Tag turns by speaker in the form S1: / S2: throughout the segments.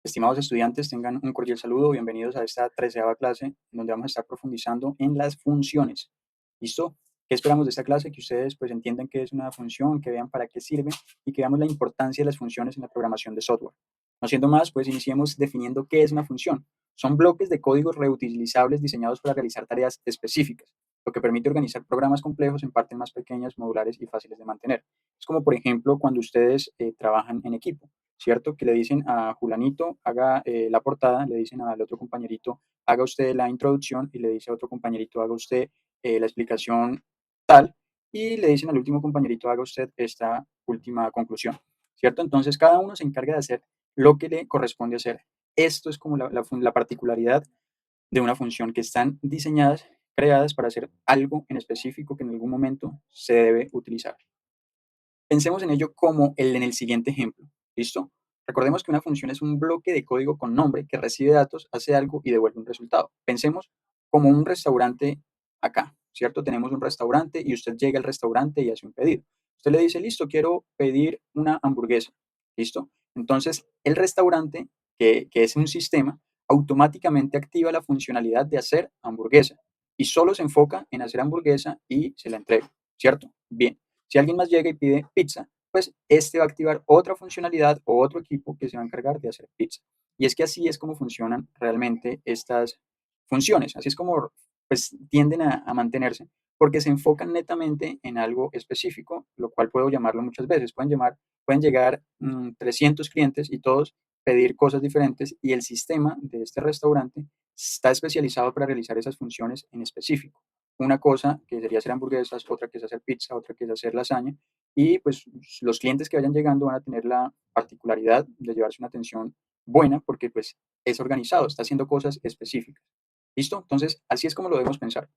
S1: Estimados estudiantes, tengan un cordial saludo. Bienvenidos a esta 13ª clase, en donde vamos a estar profundizando en las funciones. ¿Listo? ¿Qué esperamos de esta clase? Que ustedes pues entiendan qué es una función, que vean para qué sirve y que veamos la importancia de las funciones en la programación de software. No siendo más, pues iniciemos definiendo qué es una función. Son bloques de código reutilizables diseñados para realizar tareas específicas, lo que permite organizar programas complejos en partes más pequeñas, modulares y fáciles de mantener. Es como, por ejemplo, cuando ustedes trabajan en equipo. ¿Cierto? Que le dicen a Julanito, haga la portada, le dicen al otro compañerito, haga usted la introducción, y le dice a otro compañerito, haga usted la explicación tal, y le dicen al último compañerito, haga usted esta última conclusión, ¿cierto? Entonces, cada uno se encarga de hacer lo que le corresponde hacer. Esto es como la particularidad de una función, que están diseñadas, creadas para hacer algo en específico que en algún momento se debe utilizar. Pensemos en ello como en el siguiente ejemplo. ¿Listo? Recordemos que una función es un bloque de código con nombre que recibe datos, hace algo y devuelve un resultado. Pensemos como un restaurante acá, ¿cierto? Tenemos un restaurante y usted llega al restaurante y hace un pedido. Usted le dice, listo, quiero pedir una hamburguesa. ¿Listo? Entonces, el restaurante, que es un sistema, automáticamente activa la funcionalidad de hacer hamburguesa y solo se enfoca en hacer hamburguesa y se la entrega, ¿cierto? Bien. Si alguien más llega y pide pizza, pues este va a activar otra funcionalidad o otro equipo que se va a encargar de hacer pizza. Y es que así es como funcionan realmente estas funciones. Así es como pues tienden a mantenerse, porque se enfocan netamente en algo específico, lo cual puedo llamarlo muchas veces. Pueden llegar 300 clientes y todos pedir cosas diferentes, y el sistema de este restaurante está especializado para realizar esas funciones en específico. Una cosa que sería hacer hamburguesas, otra que es hacer pizza, otra que es hacer lasaña, y pues los clientes que vayan llegando van a tener la particularidad de llevarse una atención buena, porque pues es organizado, está haciendo cosas específicas. ¿Listo? Entonces, así es como lo debemos pensar.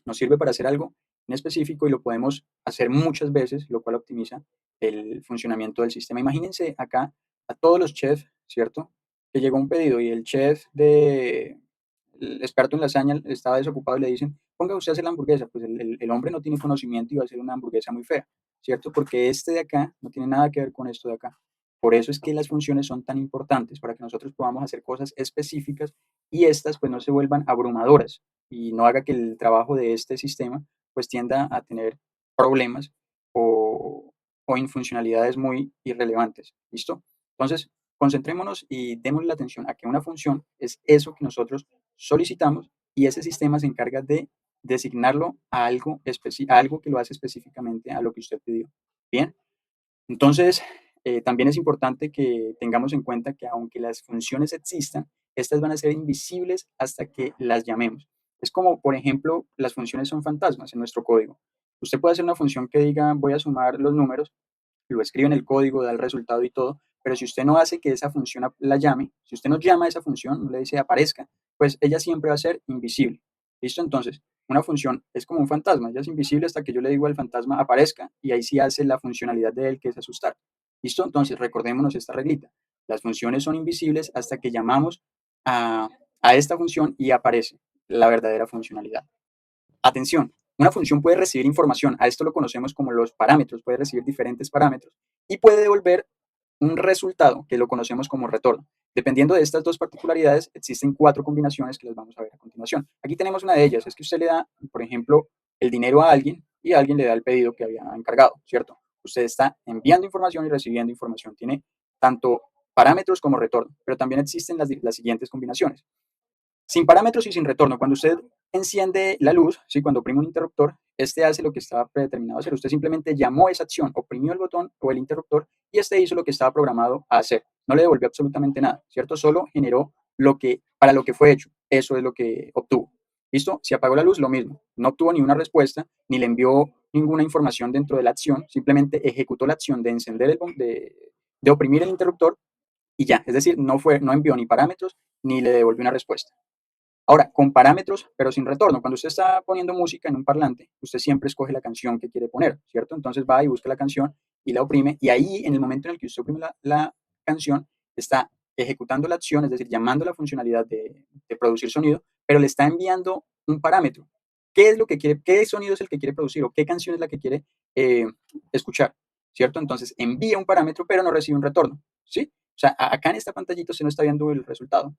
S1: Nos sirve para hacer algo en específico y lo podemos hacer muchas veces, lo cual optimiza el funcionamiento del sistema. Imagínense acá a todos los chefs, ¿cierto? Que llegó un pedido y el chef el experto en lasaña estaba desocupado y le dicen, ponga usted a hacer la hamburguesa. Pues el hombre no tiene conocimiento y va a hacer una hamburguesa muy fea, ¿cierto? Porque este de acá no tiene nada que ver con esto de acá. Por eso es que las funciones son tan importantes, para que nosotros podamos hacer cosas específicas y estas pues no se vuelvan abrumadoras y no haga que el trabajo de este sistema pues tienda a tener problemas o infuncionalidades muy irrelevantes. ¿Listo? Entonces, concentrémonos y démosle la atención a que una función es eso que nosotros solicitamos, y ese sistema se encarga de designarlo a algo que lo hace específicamente a lo que usted pidió. Bien, entonces también es importante que tengamos en cuenta que aunque las funciones existan, estas van a ser invisibles hasta que las llamemos. Es como, por ejemplo, las funciones son fantasmas en nuestro código. Usted puede hacer una función que diga voy a sumar los números, lo escribe en el código, da el resultado y todo, pero si usted no hace que esa función la llame, si usted no llama a esa función, no le dice aparezca, pues ella siempre va a ser invisible. ¿Listo? Entonces, una función es como un fantasma, ella es invisible hasta que yo le digo al fantasma aparezca, y ahí sí hace la funcionalidad de él, que es asustar. ¿Listo? Entonces, recordémonos esta reglita. Las funciones son invisibles hasta que llamamos a, a esta función y aparece la verdadera funcionalidad. Atención, una función puede recibir información, a esto lo conocemos como los parámetros, puede recibir diferentes parámetros y puede devolver un resultado que lo conocemos como retorno. Dependiendo de estas dos particularidades, existen 4 combinaciones que las vamos a ver a continuación. Aquí tenemos una de ellas, es que usted le da, por ejemplo, el dinero a alguien y alguien le da el pedido que había encargado, ¿cierto? Usted está enviando información y recibiendo información. Tiene tanto parámetros como retorno, pero también existen las siguientes combinaciones. Sin parámetros y sin retorno. Cuando usted enciende la luz, ¿sí? Cuando oprime un interruptor, este hace lo que estaba predeterminado a hacer. Usted simplemente llamó esa acción, oprimió el botón o el interruptor, y este hizo lo que estaba programado a hacer. No le devolvió absolutamente nada, ¿cierto? Solo generó para lo que fue hecho. Eso es lo que obtuvo. ¿Listo? Si apagó la luz, lo mismo. No obtuvo ni una respuesta, ni le envió ninguna información dentro de la acción. Simplemente ejecutó la acción de encender de oprimir el interruptor y ya. Es decir, no envió ni parámetros ni le devolvió una respuesta. Ahora, con parámetros, pero sin retorno. Cuando usted está poniendo música en un parlante, usted siempre escoge la canción que quiere poner, ¿cierto? Entonces va y busca la canción y la oprime, y ahí, en el momento en el que usted oprime la canción, está ejecutando la acción, es decir, llamando la funcionalidad de producir sonido, pero le está enviando un parámetro. ¿Qué es lo que quiere, qué sonido es el que quiere producir, o qué canción es la que quiere eh, escuchar, ¿cierto? Entonces envía un parámetro, pero no recibe un retorno, ¿sí? sea, acá en esta pantallita usted no está viendo el resultado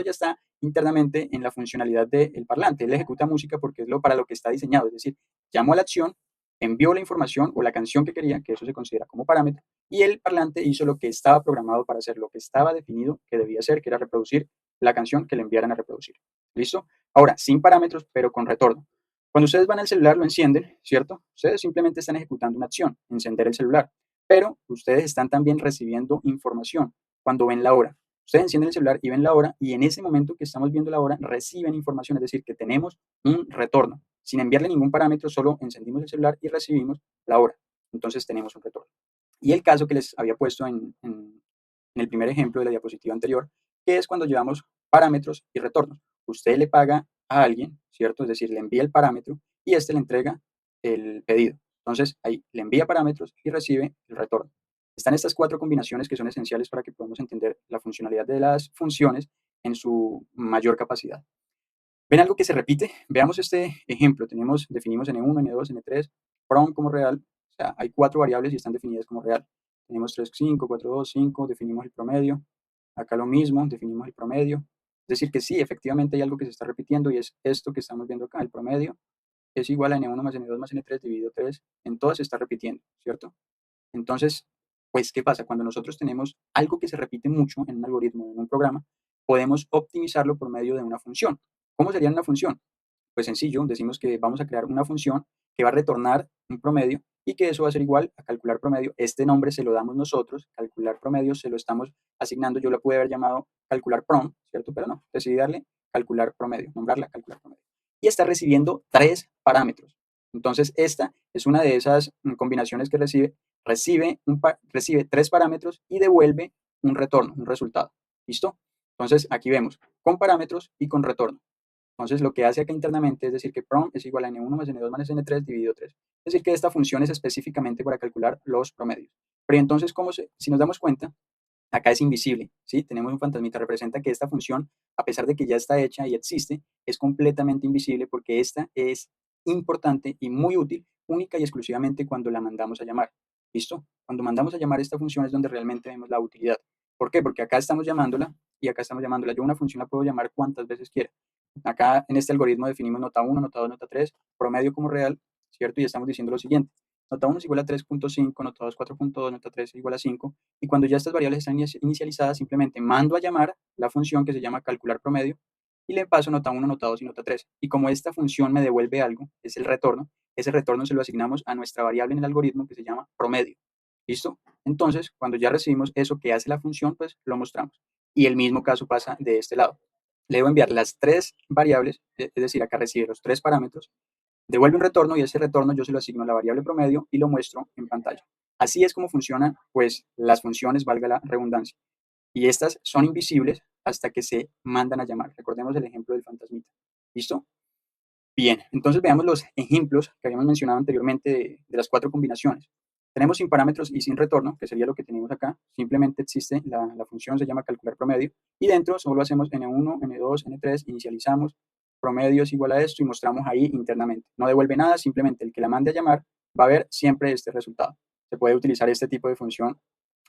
S1: ya está internamente en la funcionalidad del parlante. Él ejecuta música porque es para lo que está diseñado, es decir, llamó a la acción, envió la información o la canción que quería, que eso se considera como parámetro, y el parlante hizo lo que estaba programado para hacer, lo que estaba definido que debía hacer, que era reproducir la canción que le enviaran a reproducir. ¿Listo? Ahora, sin parámetros, pero con retorno. Cuando ustedes van al celular, lo encienden, ¿cierto? Ustedes simplemente están ejecutando una acción, encender el celular, pero ustedes están también recibiendo información cuando ven la hora. Ustedes encienden el celular y ven la hora, y en ese momento que estamos viendo la hora, reciben información, es decir, que tenemos un retorno. Sin enviarle ningún parámetro, solo encendimos el celular y recibimos la hora. Entonces tenemos un retorno. Y el caso que les había puesto en el primer ejemplo de la diapositiva anterior, que es cuando llevamos parámetros y retornos. Usted le paga a alguien, ¿cierto? Es decir, le envía el parámetro y este le entrega el pedido. Entonces, ahí le envía parámetros y recibe el retorno. Están estas cuatro combinaciones que son esenciales para que podamos entender la funcionalidad de las funciones en su mayor capacidad. ¿Ven algo que se repite? Veamos este ejemplo. Definimos n1, n2, n3, from como real. O sea, hay cuatro variables y están definidas como real. Tenemos 3, 5, 4, 2, 5, definimos el promedio. Acá lo mismo, definimos el promedio. Es decir, que sí, efectivamente hay algo que se está repitiendo y es esto que estamos viendo acá. El promedio es igual a n1 más n2 más n3 dividido 3. En todas se está repitiendo, ¿cierto? Entonces, pues, ¿qué pasa? Cuando nosotros tenemos algo que se repite mucho en un algoritmo, en un programa, podemos optimizarlo por medio de una función. ¿Cómo sería una función? Pues sencillo, decimos que vamos a crear una función que va a retornar un promedio y que eso va a ser igual a calcular promedio. Este nombre se lo damos nosotros, calcular promedio, se lo estamos asignando. Yo lo pude haber llamado calcular prom, ¿cierto? Pero no, decidí darle calcular promedio, nombrarla calcular promedio. Y está recibiendo tres parámetros. Entonces, esta es una de esas combinaciones que recibe tres parámetros y devuelve un retorno, un resultado. ¿Listo? Entonces, aquí vemos con parámetros y con retorno. Entonces, lo que hace acá internamente es decir que prom es igual a n1 más n2 más n3 dividido 3. Es decir, que esta función es específicamente para calcular los promedios. Pero entonces, si nos damos cuenta, acá es invisible, ¿sí? Tenemos un fantasmita, representa que esta función, a pesar de que ya está hecha y existe, es completamente invisible porque esta es importante y muy útil, única y exclusivamente cuando la mandamos a llamar. ¿Listo? Cuando mandamos a llamar esta función es donde realmente vemos la utilidad. ¿Por qué? Porque acá estamos llamándola y acá estamos llamándola. Yo una función la puedo llamar cuantas veces quiera. Acá en este algoritmo definimos nota 1, nota 2, nota 3, promedio como real, ¿cierto? Y estamos diciendo lo siguiente. Nota 1 es igual a 3.5, nota 2 4.2, nota 3 es igual a 5. Y cuando ya estas variables están inicializadas, simplemente mando a llamar la función que se llama calcular promedio y le paso nota 1, nota 2 y nota 3. Y como esta función me devuelve algo, es el retorno, ese retorno se lo asignamos a nuestra variable en el algoritmo que se llama promedio. ¿Listo? Entonces, cuando ya recibimos eso que hace la función, pues lo mostramos. Y el mismo caso pasa de este lado. Le debo enviar las tres variables, es decir, acá recibe los tres parámetros, devuelve un retorno y ese retorno yo se lo asigno a la variable promedio y lo muestro en pantalla. Así es como funcionan pues las funciones, valga la redundancia. Y estas son invisibles hasta que se mandan a llamar. Recordemos el ejemplo del fantasmita. ¿Listo? Bien, entonces veamos los ejemplos que habíamos mencionado anteriormente de las cuatro combinaciones. Tenemos sin parámetros y sin retorno, que sería lo que tenemos acá. Simplemente existe la función, se llama calcular promedio, y dentro solo hacemos n1, n2, n3, inicializamos, promedio es igual a esto y mostramos ahí internamente. No devuelve nada, simplemente el que la mande a llamar va a ver siempre este resultado. Se puede utilizar este tipo de función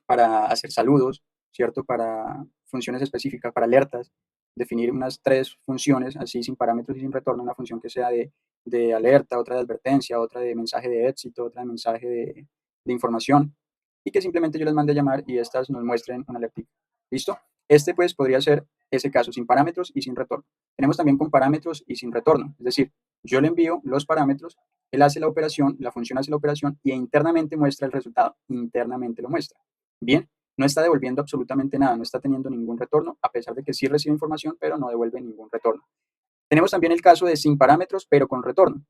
S1: para hacer saludos, ¿cierto? Para funciones específicas, para alertas, definir unas tres funciones así sin parámetros y sin retorno, una función que sea de alerta, otra de advertencia, otra de mensaje de éxito, otra de mensaje de información, y que simplemente yo les mande a llamar y estas nos muestren una alerta. ¿Listo? Este pues podría ser ese caso, sin parámetros y sin retorno. Tenemos también con parámetros y sin retorno, es decir, yo le envío los parámetros, él hace la operación, la función hace la operación y internamente muestra el resultado, internamente lo muestra. Bien, no está devolviendo absolutamente nada, no está teniendo ningún retorno, a pesar de que sí recibe información, pero no devuelve ningún retorno. Tenemos también el caso de sin parámetros, pero con retorno.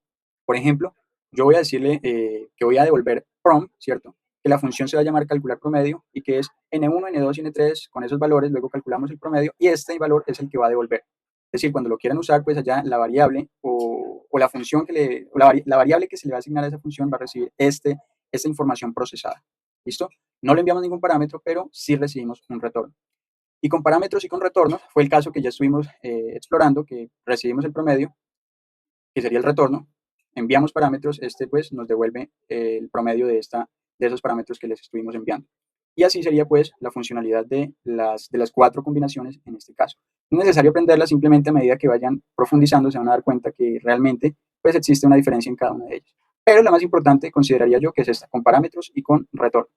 S1: Por ejemplo, yo voy a decirle que voy a devolver prom, ¿cierto? Que la función se va a llamar calcular promedio y que es n1, n2 y n3 con esos valores, luego calculamos el promedio y este valor es el que va a devolver. Es decir, cuando lo quieran usar, pues allá la variable o la función la variable que se le va a asignar a esa función va a recibir esta información procesada. ¿Listo? No le enviamos ningún parámetro, pero sí recibimos un retorno. Y con parámetros y con retornos fue el caso que ya estuvimos explorando, que recibimos el promedio, que sería el retorno, enviamos parámetros, este pues nos devuelve el promedio de esos parámetros que les estuvimos enviando. Y así sería pues la funcionalidad de las 4 combinaciones en este caso. No es necesario aprenderlas, simplemente a medida que vayan profundizando se van a dar cuenta que realmente pues existe una diferencia en cada una de ellas. Pero la más importante consideraría yo que es esta, con parámetros y con retorno.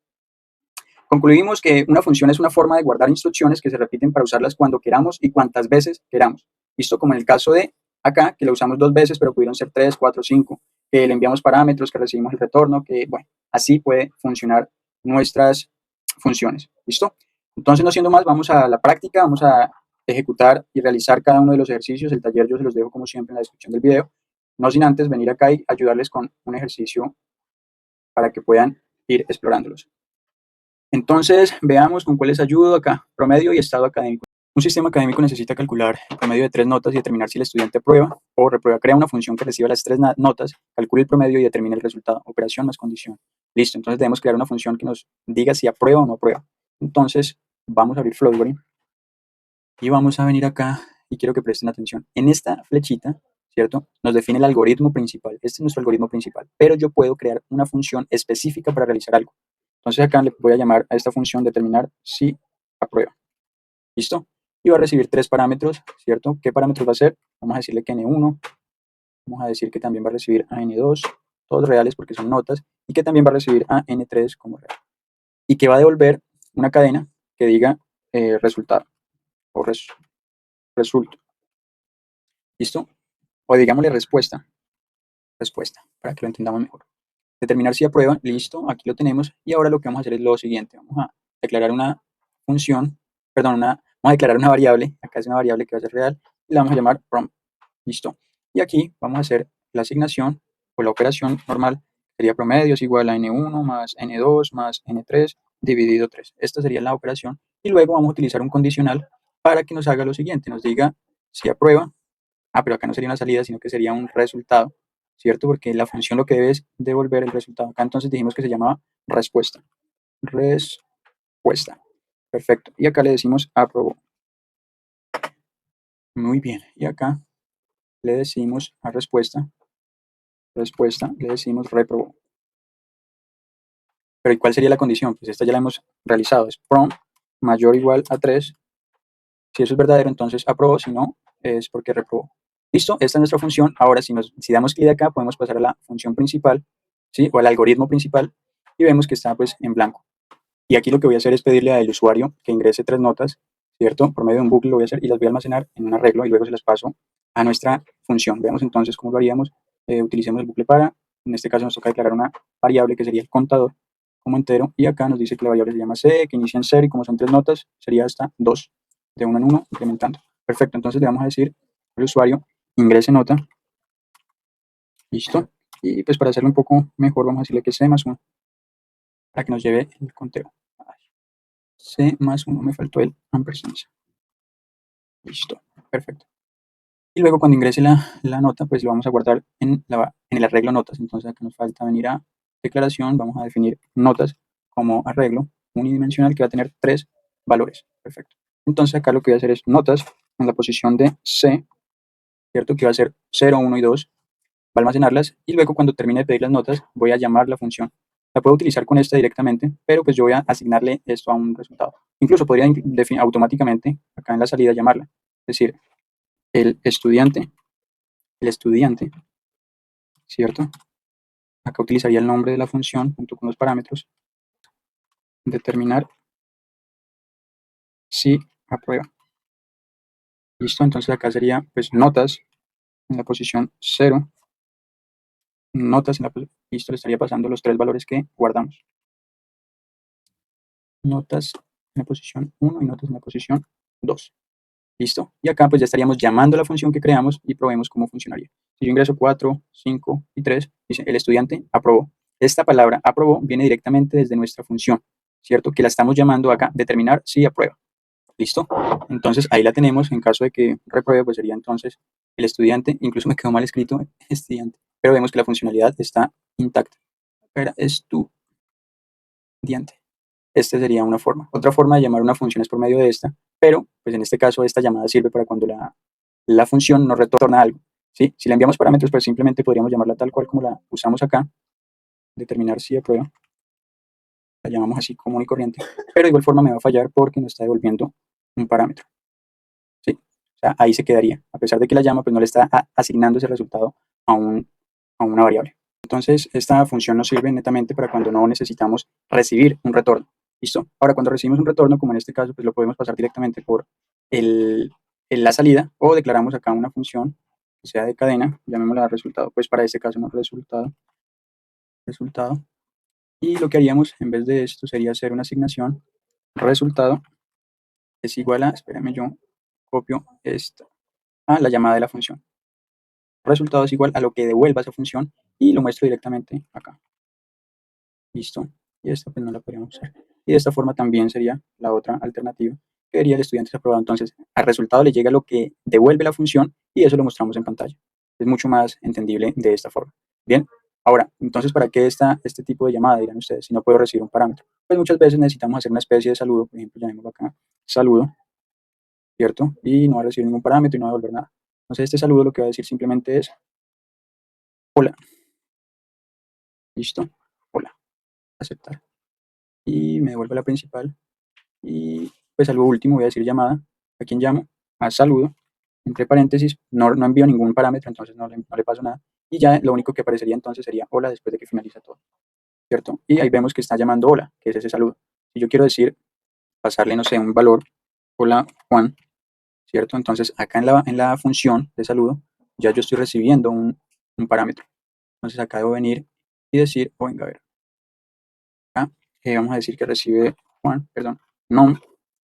S1: Concluimos que una función es una forma de guardar instrucciones que se repiten para usarlas cuando queramos y cuantas veces queramos. Visto como en el caso de acá, que lo usamos 2 veces, pero pudieron ser 3, 4, 5, que le enviamos parámetros, que recibimos el retorno, que bueno, así puede funcionar nuestras funciones. ¿Listo? Entonces, no siendo más, vamos a la práctica, vamos a ejecutar y realizar cada uno de los ejercicios. El taller yo se los dejo como siempre en la descripción del video. No sin antes venir acá y ayudarles con un ejercicio para que puedan ir explorándolos. Entonces, veamos con cuál les ayudo acá. Promedio y estado académico. Un sistema académico necesita calcular el promedio de 3 notas y determinar si el estudiante aprueba o reprueba. Crea una función que reciba las 3 notas, calcule el promedio y determine el resultado. Operación más condición. Listo, entonces debemos crear una función que nos diga si aprueba o no aprueba. Entonces, vamos a abrir Flowsbury y vamos a venir acá y quiero que presten atención. En esta flechita, ¿cierto? Nos define el algoritmo principal. Este es nuestro algoritmo principal, pero yo puedo crear una función específica para realizar algo. Entonces acá le voy a llamar a esta función determinar si aprueba. ¿Listo? Y va a recibir 3 parámetros, ¿cierto? ¿Qué parámetros va a ser? Vamos a decirle que N1, vamos a decir que también va a recibir a N2, todos reales porque son notas, y que también va a recibir a N3 como real. Y que va a devolver una cadena que diga resultado o resultado. ¿Listo? O digámosle respuesta, para que lo entendamos mejor. Determinar si aprueba, listo, aquí lo tenemos. Y ahora lo que vamos a hacer es lo siguiente, vamos a declarar una función, perdón, vamos a declarar una variable, acá es una variable que va a ser real, y la vamos a llamar prom, listo. Y aquí vamos a hacer la asignación, o la operación normal, sería promedio es igual a N1 más N2 más N3 dividido 3. Esta sería la operación. Y luego vamos a utilizar un condicional para que nos haga lo siguiente, nos diga si aprueba, pero acá no sería una salida, sino que sería un resultado, ¿cierto? Porque la función lo que debe es devolver el resultado. Acá entonces dijimos que se llamaba respuesta. Respuesta. Perfecto. Y acá le decimos aprobó. Muy bien. Y acá le decimos a respuesta, le decimos reprobó. Pero ¿y cuál sería la condición? Pues esta ya la hemos realizado. Es prom mayor o igual a 3. Si eso es verdadero, entonces aprobó. Si no, es porque reprobó. Listo, esta es nuestra función. Ahora, si damos clic acá, podemos pasar a la función principal, ¿sí? O al algoritmo principal, y vemos que está pues en blanco. Y aquí lo que voy a hacer es pedirle al usuario que ingrese 3 notas, ¿cierto? Por medio de un bucle lo voy a hacer y las voy a almacenar en un arreglo y luego se las paso a nuestra función. Veamos entonces cómo lo haríamos. Utilicemos el bucle para, en este caso nos toca declarar una variable que sería el contador como entero, y acá nos dice que la variable se llama c, que inicia en 0, y como son 3 notas, sería hasta 2, de 1 en 1, incrementando. Perfecto, entonces le vamos a decir al usuario, ingrese nota, listo, y pues para hacerlo un poco mejor vamos a decirle que c más 1, para que nos lleve el conteo. C más 1, me faltó el ampersand. Listo, perfecto. Y luego cuando ingrese la nota, pues lo vamos a guardar en el arreglo notas. Entonces acá nos falta venir a declaración, vamos a definir notas como arreglo unidimensional que va a tener 3 valores. Perfecto. Entonces acá lo que voy a hacer es notas en la posición de C, ¿cierto? Que va a ser 0, 1 y 2. Va a almacenarlas y luego cuando termine de pedir las notas voy a llamar la función. La puedo utilizar con esta directamente, pero pues yo voy a asignarle esto a un resultado. Incluso podría automáticamente acá en la salida llamarla. Es decir, el estudiante, ¿cierto? Acá utilizaría el nombre de la función junto con los parámetros. Determinar si aprueba. Listo, entonces acá sería pues notas en la posición 0. Notas en la posición, listo, le estaría pasando los 3 valores que guardamos. Notas en la posición 1 y notas en la posición 2. ¿Listo? Y acá pues ya estaríamos llamando a la función que creamos y probemos cómo funcionaría. Si yo ingreso 4, 5 y 3, dice el estudiante aprobó. Esta palabra aprobó viene directamente desde nuestra función, ¿cierto? Que la estamos llamando acá, determinar si aprueba. ¿Listo? Entonces ahí la tenemos. En caso de que repruebe, pues sería entonces el estudiante, incluso me quedó mal escrito estudiante, pero vemos que la funcionalidad está intacta. Era estudiante. Esta sería una forma. Otra forma de llamar una función es por medio de esta, pero pues en este caso esta llamada sirve para cuando la función nos retorna algo, ¿sí? Si le enviamos parámetros, pues simplemente podríamos llamarla tal cual como la usamos acá, determinar si aprueba, la llamamos así común y corriente, pero de igual forma me va a fallar porque nos está devolviendo un parámetro, ¿sí? O sea, ahí se quedaría, a pesar de que la llama pues no le está asignando ese resultado a, a una variable. Entonces, esta función nos sirve netamente para cuando no necesitamos recibir un retorno. ¿Listo? Ahora, cuando recibimos un retorno, como en este caso, pues lo podemos pasar directamente por la salida o declaramos acá una función que sea de cadena, llamémosla resultado, pues para este caso no resultado. Y lo que haríamos en vez de esto sería hacer una asignación resultado es igual a, espérame yo, copio esta, a la llamada de la función. Resultado es igual a lo que devuelva esa función y lo muestro directamente acá. Listo. Y esta pues no la podríamos usar. Y de esta forma también sería la otra alternativa que vería el estudiante aprobado. Entonces, al resultado le llega lo que devuelve la función y eso lo mostramos en pantalla. Es mucho más entendible de esta forma. Bien. Ahora, entonces, ¿para qué está este tipo de llamada? Dirán ustedes, si no puedo recibir un parámetro. Pues muchas veces necesitamos hacer una especie de saludo. Por ejemplo, llamémoslo acá, saludo, ¿cierto? Y no va a recibir ningún parámetro y no va a devolver nada. Entonces, este saludo lo que va a decir simplemente es, hola. Listo. Hola. Aceptar. Y me devuelve la principal. Y pues algo último, voy a decir llamada. ¿A quién llamo? A saludo. Entre paréntesis, no envío ningún parámetro, entonces no le paso nada. Y ya lo único que aparecería entonces sería hola después de que finaliza todo, ¿cierto? Y ahí vemos que está llamando hola, que es ese saludo. Si yo quiero decir, pasarle, no sé, un valor, hola Juan, ¿cierto? Entonces acá en la función de saludo, ya yo estoy recibiendo un parámetro. Entonces acá debo venir y decir, oh, venga, a ver, acá vamos a decir que recibe Juan, perdón, nom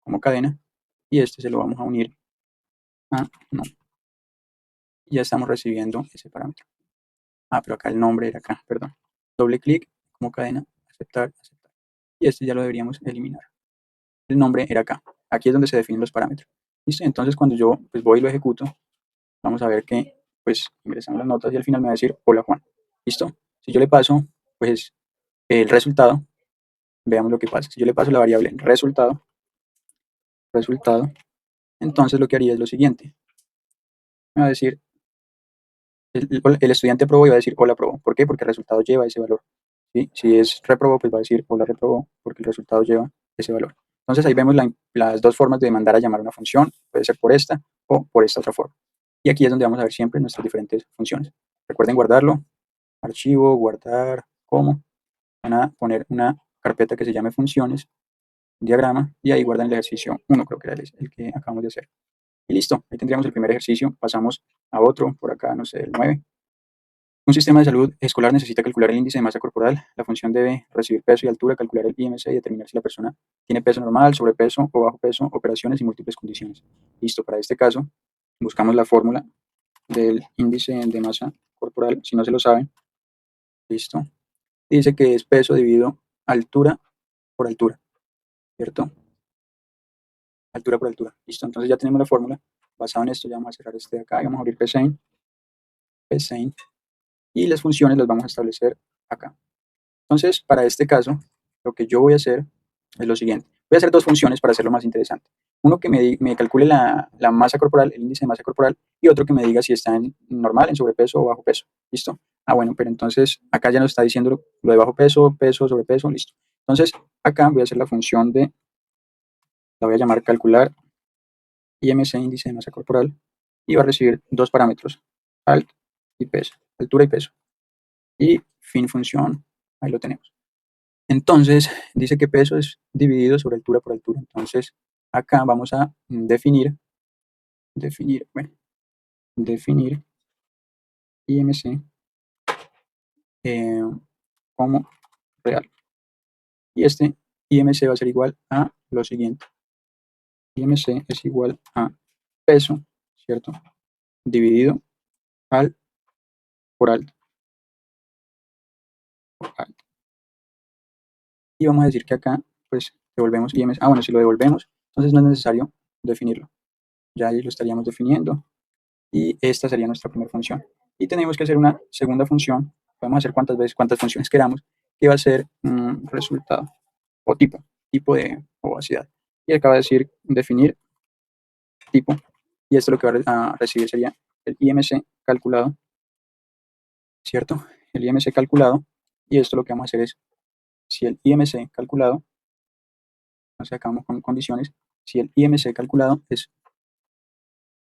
S1: como cadena, y este se lo vamos a unir a nom. Y ya estamos recibiendo ese parámetro. Pero acá el nombre era acá, perdón. Doble clic como cadena, aceptar, aceptar. Y este ya lo deberíamos eliminar. El nombre era acá. Aquí es donde se definen los parámetros. ¿Listo? Entonces cuando yo pues, voy y lo ejecuto, vamos a ver que pues ingresamos las notas y al final me va a decir hola Juan. ¿Listo? Si yo le paso pues el resultado, veamos lo que pasa. Si yo le paso la variable resultado, entonces lo que haría es lo siguiente. Me va a decir, el estudiante aprobó y va a decir hola aprobó. ¿Por qué? Porque el resultado lleva ese valor. ¿Sí? Si es reprobó, pues va a decir hola reprobó, porque el resultado lleva ese valor. Entonces ahí vemos las dos formas de mandar a llamar una función. Puede ser por esta o por esta otra forma. Y aquí es donde vamos a ver siempre nuestras diferentes funciones. Recuerden guardarlo. Archivo, guardar, como. Van a poner una carpeta que se llame funciones, diagrama, y ahí guardan el ejercicio 1, creo que era el que acabamos de hacer. Y listo, ahí tendríamos el primer ejercicio. Pasamos a otro, por acá, no sé, el 9. Un sistema de salud escolar necesita calcular el índice de masa corporal. La función debe recibir peso y altura, calcular el IMC y determinar si la persona tiene peso normal, sobrepeso o bajo peso, operaciones y múltiples condiciones. Listo, para este caso, buscamos la fórmula del índice de masa corporal, si no se lo saben. Listo. Dice que es peso dividido altura por altura, ¿cierto? Altura por altura. Listo, entonces ya tenemos la fórmula. Basado en esto, ya vamos a cerrar este de acá y vamos a abrir PSeInt. Y las funciones las vamos a establecer acá. Entonces, para este caso, lo que yo voy a hacer es lo siguiente. Voy a hacer dos funciones para hacerlo más interesante. Uno que me calcule la masa corporal, el índice de masa corporal, y otro que me diga si está en normal, en sobrepeso o bajo peso. ¿Listo? Bueno, pero entonces acá ya nos está diciendo lo de bajo peso, peso, sobrepeso, listo. Entonces, acá voy a hacer la función la voy a llamar calcular IMC, índice de masa corporal, y va a recibir dos parámetros, alt y peso, altura y peso. Y fin función, ahí lo tenemos. Entonces, dice que peso es dividido sobre altura por altura. Entonces, acá vamos a definir IMC como real. Y este IMC va a ser igual a lo siguiente. IMC es igual a peso, ¿cierto? Dividido al por alto. Y vamos a decir que acá, pues, devolvemos IMC. Bueno, si lo devolvemos, entonces no es necesario definirlo. Ya ahí lo estaríamos definiendo. Y esta sería nuestra primera función. Y tenemos que hacer una segunda función. Podemos hacer cuántas funciones queramos, que va a ser resultado o tipo de obesidad. Y acaba de decir definir tipo. Y esto lo que va a recibir sería el IMC calculado, ¿cierto? El IMC calculado. Y esto lo que vamos a hacer es si el IMC calculado, o sea, acabamos con condiciones, si el IMC calculado es,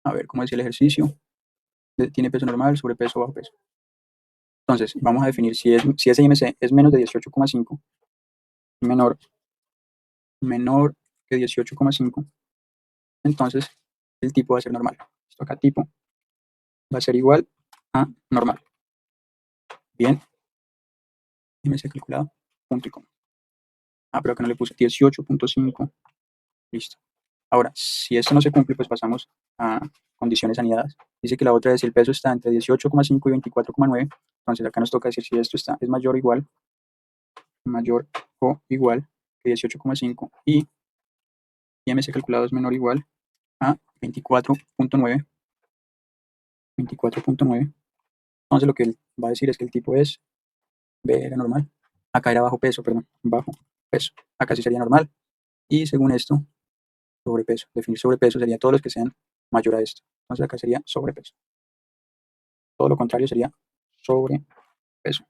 S1: a ver, ¿cómo decía el ejercicio? Tiene peso normal, sobrepeso, bajo peso. Entonces, vamos a definir si ese IMC es menos de 18,5, menor que 18,5, entonces el tipo va a ser normal. Esto acá tipo va a ser igual a normal. Bien, IMC calculado, punto y coma. Pero acá no le puse 18,5, listo. Ahora, si esto no se cumple, pues pasamos a condiciones anidadas. Dice que la otra es si el peso está entre 18,5 y 24,9. Entonces acá nos toca decir si esto es mayor o igual que 18,5 y IMC calculado es menor o igual a 24,9. 24,9. Entonces lo que él va a decir es que el tipo es B era normal. Acá era bajo peso, perdón, bajo peso. Acá sí sería normal. Y según esto, sobrepeso. Definir sobrepeso sería todos los que sean mayor a esto. Entonces acá sería sobrepeso. Todo lo contrario sería sobrepeso.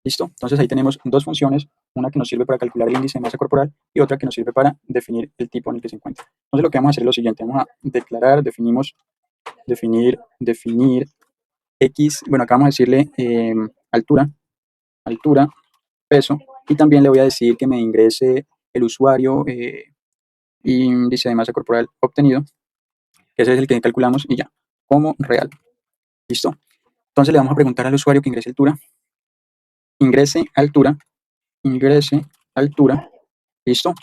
S1: ¿Listo? Entonces ahí tenemos dos funciones, una que nos sirve para calcular el índice de masa corporal y otra que nos sirve para definir el tipo en el que se encuentra. Entonces lo que vamos a hacer es lo siguiente, vamos a declarar, definir X, bueno, acá vamos a decirle altura, peso, y también le voy a decir que me ingrese el usuario índice de masa corporal obtenido, que ese es el que calculamos y ya, como real. ¿Listo? Entonces le vamos a preguntar al usuario que ingrese altura, ¿listo?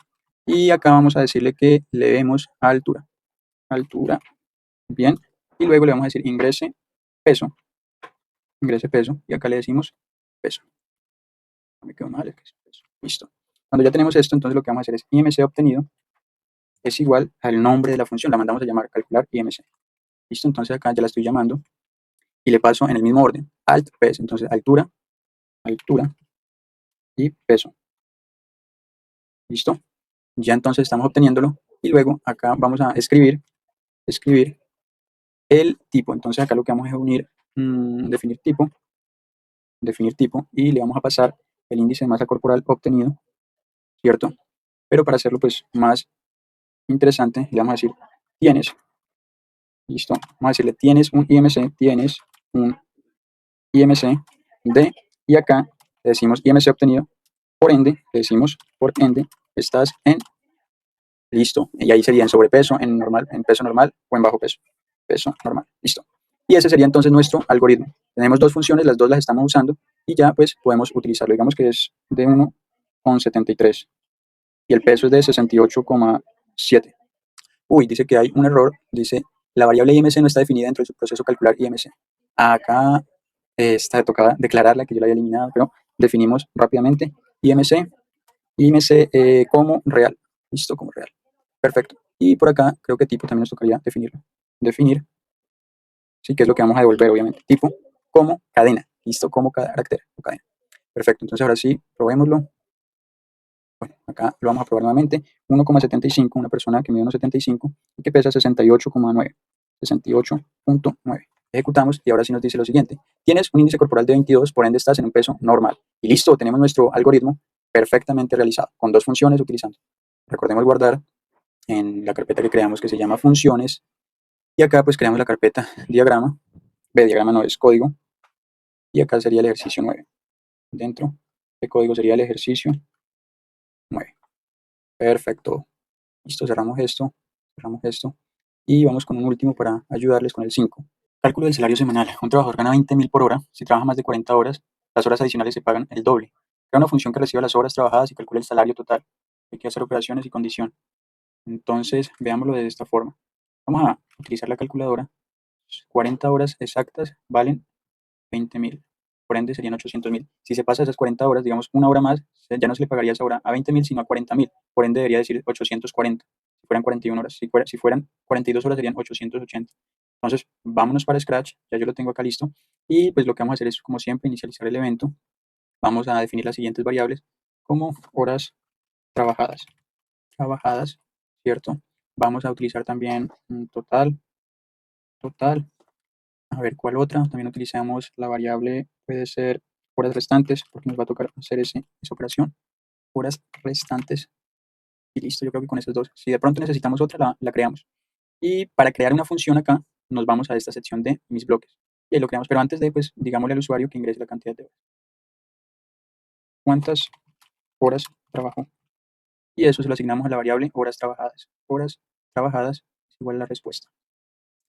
S1: Y acá vamos a decirle que le demos altura, bien, y luego le vamos a decir peso, ingrese peso, y acá le decimos peso. No me quedó mal, es que es peso. Listo. Cuando ya tenemos esto, entonces lo que vamos a hacer es IMC obtenido es igual al nombre de la función, la mandamos a llamar calcular IMC. ¿Listo? Entonces acá ya la estoy llamando y le paso en el mismo orden, alt, peso, entonces altura y peso. ¿Listo? Ya entonces estamos obteniéndolo y luego acá vamos a escribir el tipo. Entonces acá lo que vamos a unir, definir tipo y le vamos a pasar el índice de masa corporal obtenido, ¿cierto? Pero para hacerlo pues más interesante, le vamos a decir tienes, listo, vamos a decirle tienes un IMC de, y acá le decimos IMC obtenido, por ende, le decimos por ende, estás en listo, y ahí sería en sobrepeso, en normal, en peso normal o en bajo peso, peso normal, listo. Y ese sería entonces nuestro algoritmo. Tenemos dos funciones, las dos las estamos usando y ya pues podemos utilizarlo. Digamos que es de 1,73 y el peso es de 68,7. Uy, dice que hay un error, dice la variable IMC no está definida dentro de su proceso calcular IMC. Acá tocaba declararla, que yo la había eliminado, pero definimos rápidamente IMC como real. Listo, como real. Perfecto. Y por acá creo que tipo también nos tocaría definirlo. Definir, sí, que es lo que vamos a devolver, obviamente. Tipo como cadena. Listo, como carácter o cadena. Perfecto. Entonces ahora sí, probémoslo. Bueno, acá lo vamos a probar nuevamente. 1,75, una persona que mide 1,75 y que pesa 68,9. 68,9. Ejecutamos y ahora sí nos dice lo siguiente. Tienes un índice corporal de 22, por ende estás en un peso normal. Y listo, tenemos nuestro algoritmo perfectamente realizado, con dos funciones utilizando. Recordemos guardar en la carpeta que creamos que se llama funciones. Y acá pues creamos la carpeta diagrama. Diagrama no es código. Y acá sería el ejercicio 9. Dentro de código sería el ejercicio 9. Perfecto. Listo, cerramos esto. Y vamos con un último para ayudarles con el 5. Cálculo del salario semanal. Un trabajador gana 20.000 por hora. Si trabaja más de 40 horas, las horas adicionales se pagan el doble. Crea una función que reciba las horas trabajadas y calcula el salario total. Hay que hacer operaciones y condición. Entonces, veámoslo de esta forma. Vamos a utilizar la calculadora. 40 horas exactas valen 20.000. Por ende, serían 800.000. Si se pasa esas 40 horas, digamos una hora más, ya no se le pagaría esa hora a 20.000, sino a 40.000. Por ende, debería decir 840. Si fueran 41 horas. Si fueran 42 horas, serían 880. Entonces, vámonos para Scratch. Ya yo lo tengo acá listo. Y pues lo que vamos a hacer es, como siempre, inicializar el evento. Vamos a definir las siguientes variables como horas trabajadas. ¿Cierto? Vamos a utilizar también un total. A ver, ¿cuál otra? También utilizamos la variable, puede ser horas restantes, porque nos va a tocar hacer esa operación, horas restantes, y listo. Yo creo que con esas dos, si de pronto necesitamos otra, la creamos. Y para crear una función acá, nos vamos a esta sección de mis bloques. Y ahí lo creamos, pero antes de, pues, digámosle al usuario que ingrese la cantidad de horas. ¿Cuántas horas trabajó? Y eso se lo asignamos a la variable horas trabajadas. Horas trabajadas es igual a la respuesta.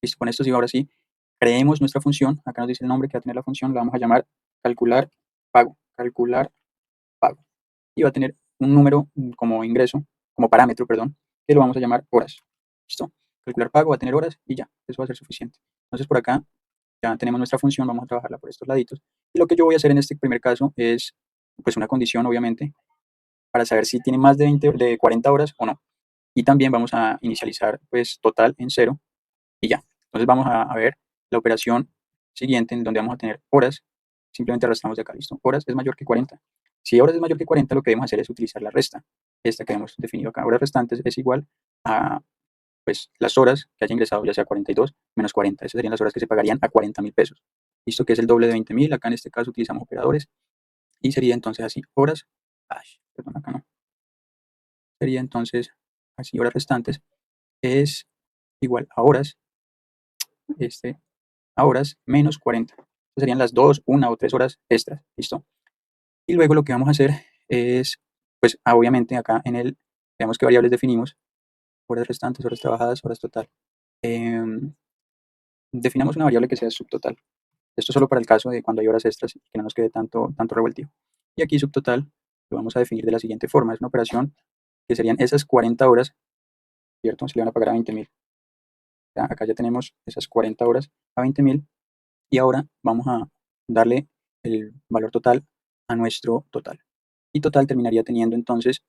S1: Listo, con esto sí, ahora sí, creemos nuestra función. Acá nos dice el nombre que va a tener la función, la vamos a llamar calcular pago. Calcular pago. Y va a tener un número como ingreso, como parámetro, perdón, que lo vamos a llamar horas. ¿Listo? Calcular pago va a tener horas y ya, eso va a ser suficiente. Entonces por acá ya tenemos nuestra función, vamos a trabajarla por estos laditos. Y lo que yo voy a hacer en este primer caso es, pues, una condición, obviamente, para saber si tiene más de 40 horas o no. Y también vamos a inicializar, pues, total en 0 y ya. Entonces vamos a ver la operación siguiente en donde vamos a tener horas. Simplemente arrastramos de acá, listo. Horas es mayor que 40. Si horas es mayor que 40, lo que debemos hacer es utilizar la resta. Esta que hemos definido acá. Horas restantes es igual a, pues, las horas que haya ingresado, ya sea 42 menos 40. Esas serían las horas que se pagarían a 40.000 pesos. Listo, que es el doble de 20.000. Acá en este caso utilizamos operadores. Y sería entonces así, horas, perdón, acá no. Sería entonces así, horas restantes es igual a horas, a horas menos 40. Entonces serían las 2, 1 o 3 horas extras. ¿Listo? Y luego lo que vamos a hacer es, pues, obviamente acá veamos qué variables definimos. Horas restantes, horas trabajadas, horas total. Definamos una variable que sea subtotal. Esto solo para el caso de cuando hay horas extras y que no nos quede tanto revueltivo. Y aquí subtotal lo vamos a definir de la siguiente forma. Es una operación que serían esas 40 horas, ¿cierto? Se le van a pagar a 20.000. Acá ya tenemos esas 40 horas a 20.000 y ahora vamos a darle el valor total a nuestro total. Y total terminaría teniendo entonces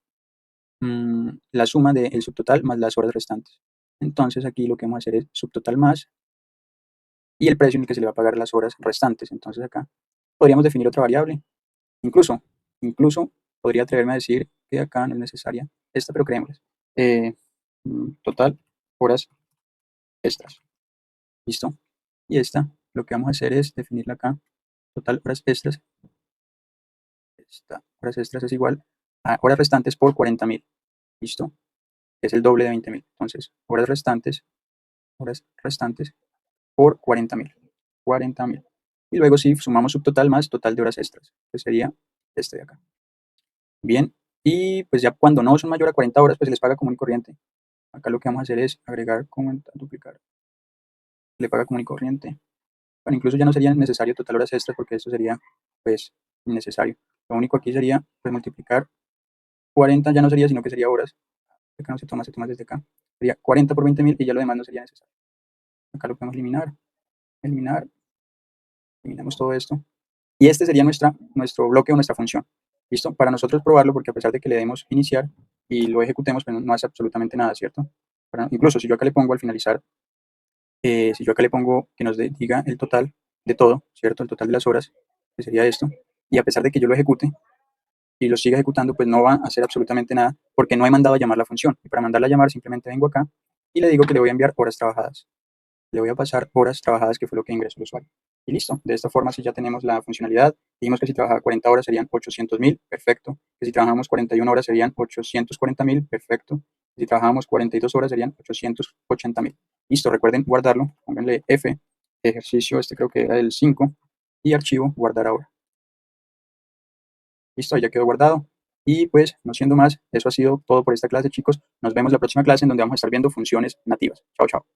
S1: la suma del subtotal más las horas restantes. Entonces aquí lo que vamos a hacer es subtotal más y el precio en el que se le va a pagar las horas restantes. Entonces acá podríamos definir otra variable. Incluso podría atreverme a decir que acá no es necesaria esta, pero creémosla. Total horas extras. ¿Listo? Y esta, lo que vamos a hacer es definirla acá. Total horas extras. Horas extras es igual a horas restantes por 40.000. ¿Listo? Es el doble de 20.000. Entonces, horas restantes por 40.000. 40.000. Y luego si sumamos subtotal más total de horas extras, que sería este de acá. Bien, y pues ya cuando no son mayor a 40 horas, pues se les paga común y corriente. Acá lo que vamos a hacer es agregar, comentar, duplicar. Le paga común y corriente. Bueno, incluso ya no sería necesario total horas extras porque esto sería, pues, innecesario. Lo único aquí sería, pues, multiplicar 40 ya no sería, sino que sería horas. Acá no se toma desde acá. Sería 40 por 20.000 y ya lo demás no sería necesario. Acá lo podemos eliminar. Eliminamos todo esto. Y este sería nuestro bloque o nuestra función. ¿Listo? Para nosotros probarlo, porque a pesar de que le demos iniciar y lo ejecutemos, pues no hace absolutamente nada, ¿cierto? Incluso si yo acá le pongo al finalizar, si yo acá le pongo que nos diga el total de todo, ¿cierto? El total de las horas, que sería esto, y a pesar de que yo lo ejecute y lo siga ejecutando, pues no va a hacer absolutamente nada porque no he mandado a llamar la función. Y para mandarla a llamar simplemente vengo acá y le digo que le voy a enviar horas trabajadas. Le voy a pasar horas trabajadas, que fue lo que ingresó el usuario. Y listo. De esta forma, si ya tenemos la funcionalidad, dijimos que si trabajaba 40 horas serían 800.000, perfecto. Que si trabajamos 41 horas serían 840.000, perfecto. Que si trabajamos 42 horas serían 880.000. Listo, recuerden guardarlo. Pónganle F, ejercicio, este creo que era el 5, y archivo, guardar ahora. Listo, ya quedó guardado. Y pues, no siendo más, eso ha sido todo por esta clase, chicos. Nos vemos la próxima clase en donde vamos a estar viendo funciones nativas. Chao, chao.